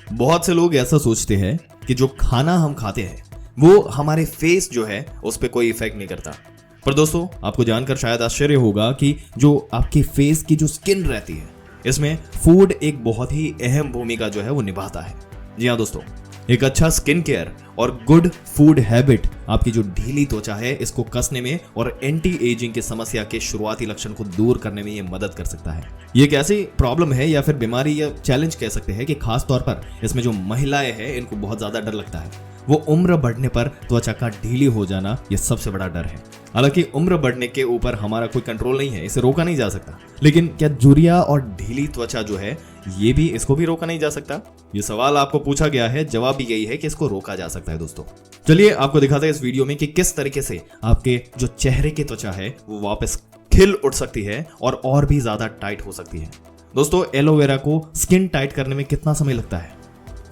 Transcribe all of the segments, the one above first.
बहुत से लोग ऐसा सोचते हैं कि जो खाना हम खाते हैं वो हमारे फेस जो है उस पर कोई इफेक्ट नहीं करता। पर दोस्तों, आपको जानकर शायद आश्चर्य होगा कि जो आपके फेस की जो स्किन रहती है इसमें फूड एक बहुत ही अहम भूमिका जो है वो निभाता है। जी हाँ दोस्तों, एक अच्छा स्किन केयर और गुड फूड हैबिट आपकी जो ढीली त्वचा है इसको कसने में और एंटी एजिंग की समस्या के शुरुआती लक्षण को दूर करने में ये मदद कर सकता है। ये एक ऐसी प्रॉब्लम है या फिर बीमारी या चैलेंज कह सकते हैं कि खास तौर पर इसमें जो महिलाएं हैं इनको बहुत ज्यादा डर लगता है। वो उम्र बढ़ने पर त्वचा का ढीली हो जाना ये सबसे बड़ा डर है। हालांकि उम्र बढ़ने के ऊपर हमारा कोई कंट्रोल नहीं है, इसे रोका नहीं जा सकता, लेकिन क्या झुर्रियां और ढीली त्वचा जो है ये भी इसको भी रोका नहीं जा सकता? ये सवाल आपको पूछा गया है, जवाब भी यही है कि इसको रोका जा सकता है। दोस्तों चलिए आपको दिखाते हैं इस वीडियो में कि किस तरीके से आपके जो चेहरे की त्वचा है वो वापस खिल उठ सकती है और भी ज्यादा टाइट हो सकती है। दोस्तों, एलोवेरा को स्किन टाइट करने में कितना समय लगता है?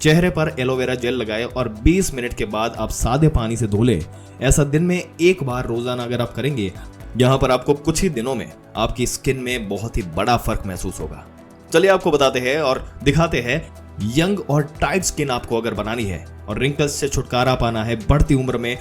चेहरे पर एलोवेरा जेल लगाए और 20 मिनट के बाद आप सादे पानी से धो ले। ऐसा दिन में एक बार रोजाना अगर आप करेंगे, यहाँ पर आपको कुछ ही दिनों में आपकी स्किन में बहुत ही बड़ा फर्क महसूस होगा। चलिए आपको बताते हैं और दिखाते हैं। यंग और टाइट स्किन आपको अगर बनानी है और रिंकल्स से छुटकारा पाना है बढ़ती उम्र में,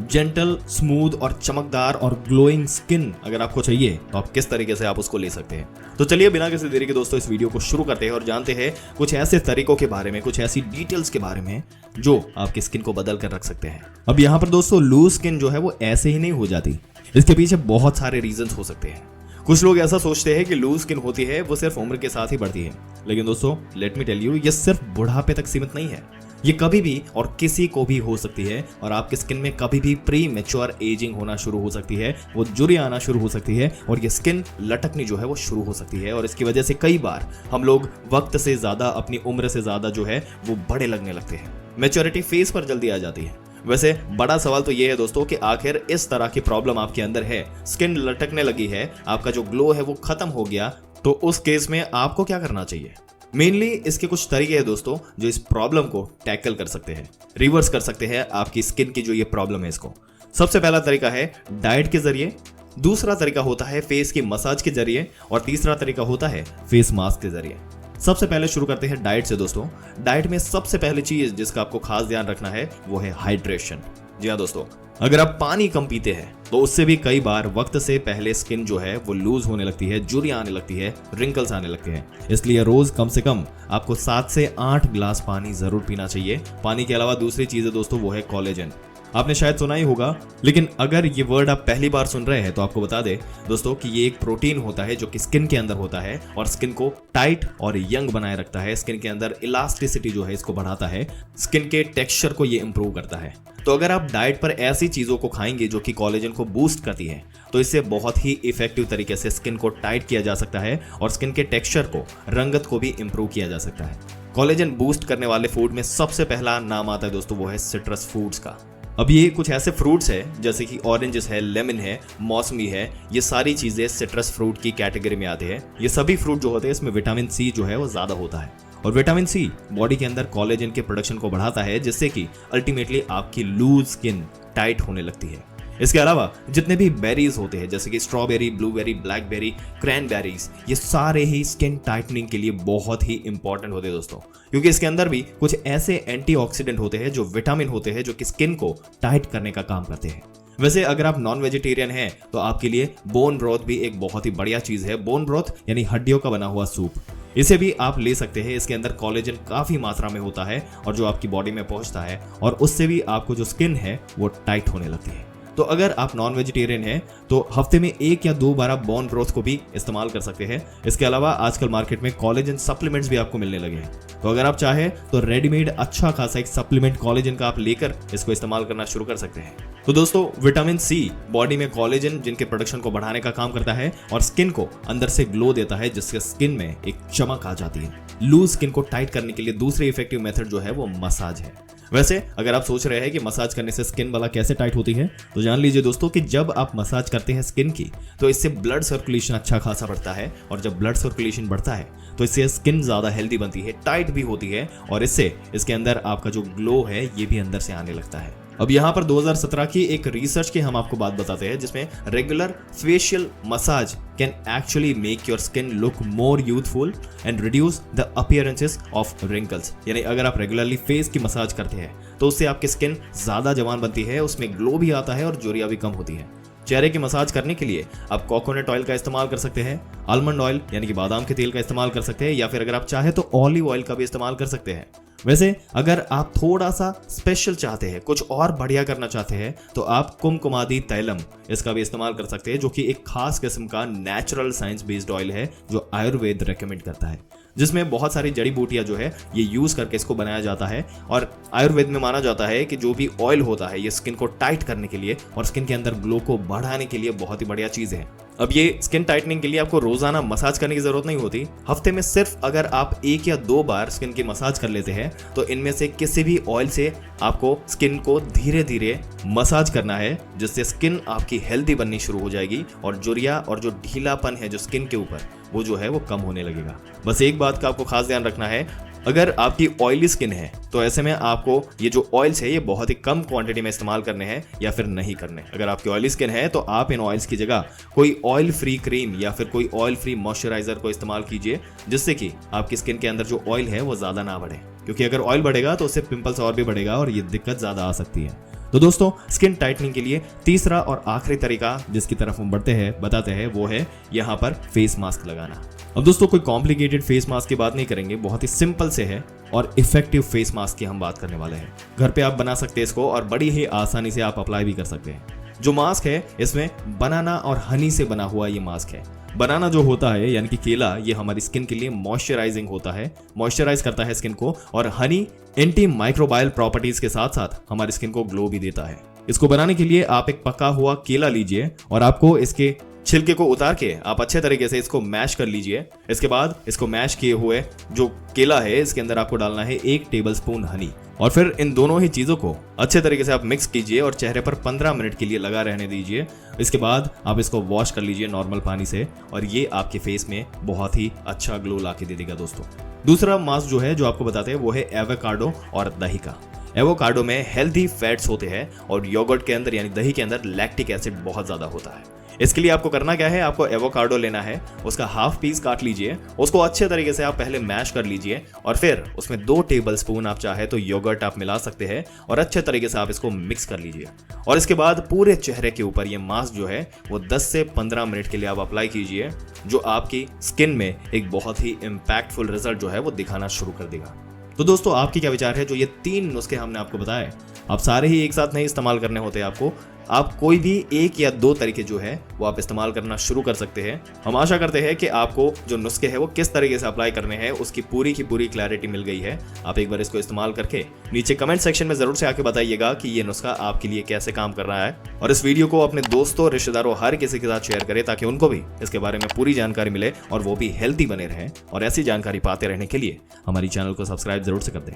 जेंटल, स्मूथ और चमकदार और ग्लोइंग स्किन अगर आपको चाहिए तो आप किस तरीके से आप उसको ले सकते हैं। तो चलिए बिना किसी देरी के दोस्तों इस वीडियो को शुरू करते हैं और जानते हैं कुछ ऐसे तरीकों के बारे में, कुछ ऐसी डिटेल्स के बारे में जो आपकी स्किन को बदल कर रख सकते हैं। अब यहाँ पर दोस्तों लूज स्किन जो है वो ऐसे ही नहीं हो जाती, इसके पीछे बहुत सारे रीजंस हो सकते हैं। कुछ लोग ऐसा सोचते हैं कि लूज स्किन होती है वो सिर्फ उम्र के साथ ही बढ़ती है, लेकिन दोस्तों लेट मी टेल यू, ये सिर्फ बुढ़ापे तक सीमित नहीं है। ये कभी भी और किसी को भी हो सकती है और आपकी स्किन में कभी भी प्री मैच्योर एजिंग होना शुरू हो सकती है, वो झुर्रियां आना शुरू हो सकती है और ये स्किन लटकनी जो है वो शुरू हो सकती है। और इसकी वजह से कई बार हम लोग वक्त से ज्यादा, अपनी उम्र से ज्यादा जो है वो बड़े लगने लगते हैं। मैच्योरिटी फेस पर जल्दी आ जाती है। वैसे बड़ा सवाल तो ये है दोस्तों कि आखिर इस तरह की प्रॉब्लम आपके अंदर है, स्किन लटकने लगी है, आपका जो ग्लो है वो खत्म हो गया, तो उस केस में आपको क्या करना चाहिए? मेनली इसके कुछ तरीके हैं दोस्तों जो इस प्रॉब्लम को टैकल कर सकते हैं, रिवर्स कर सकते हैं आपकी स्किन की जो ये प्रॉब्लम है इसको। सबसे पहला तरीका है डाइट के जरिए, दूसरा तरीका होता है फेस की मसाज के जरिए और तीसरा तरीका होता है फेस मास्क के जरिए। सबसे पहले शुरू करते हैं डाइट से दोस्तों। डाइट में सबसे पहली चीज जिसका आपको खास ध्यान रखना है वो है हाइड्रेशन। जी हाँ दोस्तों, अगर आप पानी कम पीते हैं तो उससे भी कई बार वक्त से पहले स्किन जो है वो लूज होने लगती है, झुर्रियां आने लगती है, रिंकल्स आने लगते हैं। इसलिए रोज कम से कम आपको 7 से 8 गिलास पानी जरूर पीना चाहिए। पानी के अलावा दूसरी चीज है दोस्तों वो है कोलेजन। आपने शायद सुना ही होगा, लेकिन अगर ये वर्ड आप पहली बार सुन रहे हैं तो आपको बता दें दोस्तों कि ये एक प्रोटीन होता है जो कि स्किन के अंदर होता है और स्किन को टाइट और यंग बनाए रखता है। स्किन के अंदर इलास्टिसिटी जो है इसको बढ़ाता है, स्किन के टेक्सचर को ये इंप्रूव करता है। तो अगर आप डाइट पर ऐसी चीजों को खाएंगे जो कि कोलेजन को बूस्ट करती है तो इससे बहुत ही इफेक्टिव तरीके से स्किन को टाइट किया जा सकता है और स्किन के टेक्सचर को, रंगत को भी इंप्रूव किया जा सकता है। कोलेजन बूस्ट करने वाले फूड में सबसे पहला नाम आता है दोस्तों वो है सिट्रस फ्रूट्स का। अब ये कुछ ऐसे फ्रूट्स है जैसे कि ऑरेंजेस है, लेमन है, मौसमी है, ये सारी चीजें सिट्रस फ्रूट की कैटेगरी में आते हैं। ये सभी फ्रूट जो होते हैं इसमें विटामिन सी जो है वो ज्यादा होता है और विटामिन सी बॉडी के अंदर कोलेजन के प्रोडक्शन को बढ़ाता है, जिससे कि अल्टीमेटली आपकी लूज स्किन टाइट होने लगती है। इसके अलावा जितने भी बेरीज होते हैं जैसे कि स्ट्रॉबेरी, ब्लूबेरी, ब्लैकबेरी, क्रैनबेरीज, ये सारे ही स्किन टाइटनिंग के लिए बहुत ही इंपॉर्टेंट होते हैं दोस्तों, क्योंकि इसके अंदर भी कुछ ऐसे एंटीऑक्सीडेंट होते हैं जो विटामिन होते हैं जो कि स्किन को टाइट करने का काम करते हैं। वैसे अगर आप नॉन वेजिटेरियन हैं तो आपके लिए बोन ब्रोथ भी एक बहुत ही बढ़िया चीज है। बोन ब्रोथ यानी हड्डियों का बना हुआ सूप, इसे भी आप ले सकते हैं। इसके अंदर कोलेजन काफी मात्रा में होता है और जो आपकी बॉडी में पहुंचता है और उससे भी आपको जो स्किन है वो टाइट होने लगती है। तो अगर आप नॉन वेजिटेरियन हैं तो हफ्ते में 1 या 2 बार आप बोन ब्रोथ को भी इस्तेमाल कर सकते हैं। इसके अलावा आजकल मार्केट में कोलेजन सप्लीमेंट्स भी आपको मिलने लगे हैं, तो अगर आप चाहें तो रेडीमेड अच्छा खासा एक सप्लीमेंट कोलेजन का आप लेकर इसको इस्तेमाल करना शुरू कर सकते हैं। तो दोस्तों विटामिन सी बॉडी में कोलेजन जिनके प्रोडक्शन को बढ़ाने का काम करता है और स्किन को अंदर से ग्लो देता है, जिससे स्किन में एक चमक आ जाती है। लूज स्किन को टाइट करने के लिए दूसरी इफेक्टिव मेथड जो है वो मसाज है। वैसे अगर आप सोच रहे हैं कि मसाज करने से स्किन वाला कैसे टाइट होती है, तो जान लीजिए दोस्तों कि जब आप मसाज करते हैं स्किन की तो इससे ब्लड सर्कुलेशन अच्छा खासा बढ़ता है और जब ब्लड सर्कुलेशन बढ़ता है तो इससे स्किन ज्यादा हेल्दी बनती है, टाइट भी होती है और इससे इसके अंदर आपका जो ग्लो है ये भी अंदर से आने लगता है। अब यहाँ पर 2017 की एक रिसर्च की हम आपको बात बताते हैं, जिसमें regular facial massage can actually make your skin look more youthful and reduce the appearances of wrinkles. यानी अगर आप रेगुलरली फेस की मसाज करते हैं तो उससे आपकी स्किन ज्यादा जवान बनती है, उसमें ग्लो भी आता है और झुर्रियां भी कम होती है। चेहरे की मसाज करने के लिए आप कोकोनट ऑयल का इस्तेमाल कर सकते हैं, आलमंड ऑयल यानी कि बादाम के तेल का इस्तेमाल कर सकते हैं, या फिर अगर आप चाहे तो ऑलिव ऑयल का भी इस्तेमाल कर सकते हैं। वैसे अगर आप थोड़ा सा स्पेशल चाहते हैं, कुछ और बढ़िया करना चाहते हैं, तो आप कुमकुमादी तैलम इसका भी इस्तेमाल कर सकते हैं, जो कि एक खास किस्म का नेचुरल साइंस बेस्ड ऑयल है जो आयुर्वेद रेकमेंड करता है, जिसमें बहुत सारी जड़ी बूटियां जो है ये यूज करके इसको बनाया जाता है। और आयुर्वेद में माना जाता है कि जो भी ऑयल होता है ये स्किन को टाइट करने के लिए और स्किन के अंदर ग्लो को बढ़ाने के लिए बहुत ही बढ़िया चीज है। अब ये स्किन टाइटनिंग के लिए आपको रोजाना मसाज करने की जरूरत नहीं होती। हफ्ते में सिर्फ अगर आप 1 या 2 बार स्किन की मसाज कर लेते हैं तो इनमें से किसी भी ऑयल से आपको स्किन को धीरे धीरे मसाज करना है, जिससे स्किन आपकी हेल्दी बननी शुरू हो जाएगी और झुर्रियां और जो ढीलापन है जो स्किन के ऊपर वो जो है वो कम होने लगेगा। बस एक बात का आपको खास ध्यान रखना है, अगर आपकी ऑयली स्किन है तो ऐसे में आपको ये जो ऑयल्स है ये बहुत ही कम क्वांटिटी में इस्तेमाल करने हैं या फिर नहीं करने। अगर आपकी ऑयली स्किन है तो आप इन ऑयल्स की जगह कोई ऑयल फ्री क्रीम या फिर कोई ऑयल फ्री मॉइस्चराइजर को इस्तेमाल कीजिए, जिससे कि आपकी स्किन के अंदर जो ऑयल है वो ज्यादा ना बढ़े, क्योंकि अगर ऑयल बढ़ेगा तो उससे पिंपल्स और भी बढ़ेगा और ये दिक्कत ज्यादा आ सकती है। तो दोस्तों, स्किन टाइटनिंग के लिए तीसरा और आखिरी तरीका जिसकी तरफ हम बताते हैं वो है यहाँ पर फेस मास्क लगाना। अब दोस्तों, कोई कॉम्प्लिकेटेड फेस मास्क की बात नहीं करेंगे, बहुत ही सिंपल से है और इफेक्टिव फेस मास्क की हम बात करने वाले हैं। घर पे आप बना सकते हैं इसको और बड़ी ही आसानी से आप अप्लाई भी कर सकते हैं। जो मास्क है इसमें बनाना और हनी से बना हुआ ये मास्क है। बनाना जो होता है यानी कि केला, ये हमारी स्किन के लिए मॉइस्चराइजिंग होता है, मॉइस्चराइज करता है स्किन को, और हनी एंटी माइक्रोबायल प्रॉपर्टीज के साथ साथ हमारी स्किन को ग्लो भी देता है। इसको बनाने के लिए आप एक पका हुआ केला लीजिए और आपको इसके छिलके को उतार के आप अच्छे तरीके से इसको मैश कर लीजिए। इसके बाद इसको मैश किए हुए जो केला है इसके अंदर आपको डालना है 1 टेबलस्पून हनी, और फिर इन दोनों ही चीजों को अच्छे तरीके से आप मिक्स कीजिए और चेहरे पर 15 मिनट के लिए लगा रहने दीजिए। इसके बाद आप इसको वॉश कर लीजिए नॉर्मल पानी से और ये आपके फेस में बहुत ही अच्छा ग्लो ला के दे देगा। दोस्तों, दूसरा मास्क जो है जो आपको बताते हैं वो है एवोकाडो और दही का। एवोकाडो में हेल्दी फैट्स होते हैं और योगर्ट के अंदर यानी दही के अंदर लैक्टिक एसिड बहुत ज्यादा होता है। इसके लिए आपको करना क्या है, आपको एवोकाडो लेना है, उसका हाफ पीस काट लीजिए, उसको अच्छे तरीके से आप पहले मैश कर लीजिए और फिर उसमें 2 टेबलस्पून आप चाहे तो योगर्ट आप मिला सकते हैं और अच्छे तरीके से आप इसको मिक्स कर लीजिए। और इसके बाद पूरे चेहरे के ऊपर ये मास्क जो है वो 10 से 15 मिनट के लिए आप अप्लाई कीजिए, जो आपकी स्किन में एक बहुत ही इंपैक्टफुल रिजल्ट जो है वो दिखाना शुरू कर देगा। तो दोस्तों, आपकी क्या विचार है? जो ये 3 नुस्खे हमने आपको बताए, आप सारे ही एक साथ नहीं इस्तेमाल करने होते आपको, आप कोई भी 1 या 2 तरीके जो है वो आप इस्तेमाल करना शुरू कर सकते हैं। हम आशा करते हैं कि आपको जो नुस्खे हैं वो किस तरीके से अप्लाई करने हैं उसकी पूरी की पूरी क्लैरिटी मिल गई है। आप एक बार इसको इस्तेमाल करके नीचे कमेंट सेक्शन में जरूर से आके बताइएगा कि ये नुस्खा आपके लिए कैसे काम कर रहा है, और इस वीडियो को अपने दोस्तों, रिश्तेदारों, हर किसी के साथ शेयर करें ताकि उनको भी इसके बारे में पूरी जानकारी मिले और वो भी हेल्दी बने रहें। और ऐसी जानकारी पाते रहने के लिए हमारी चैनल को सब्सक्राइब जरूर से कर दें।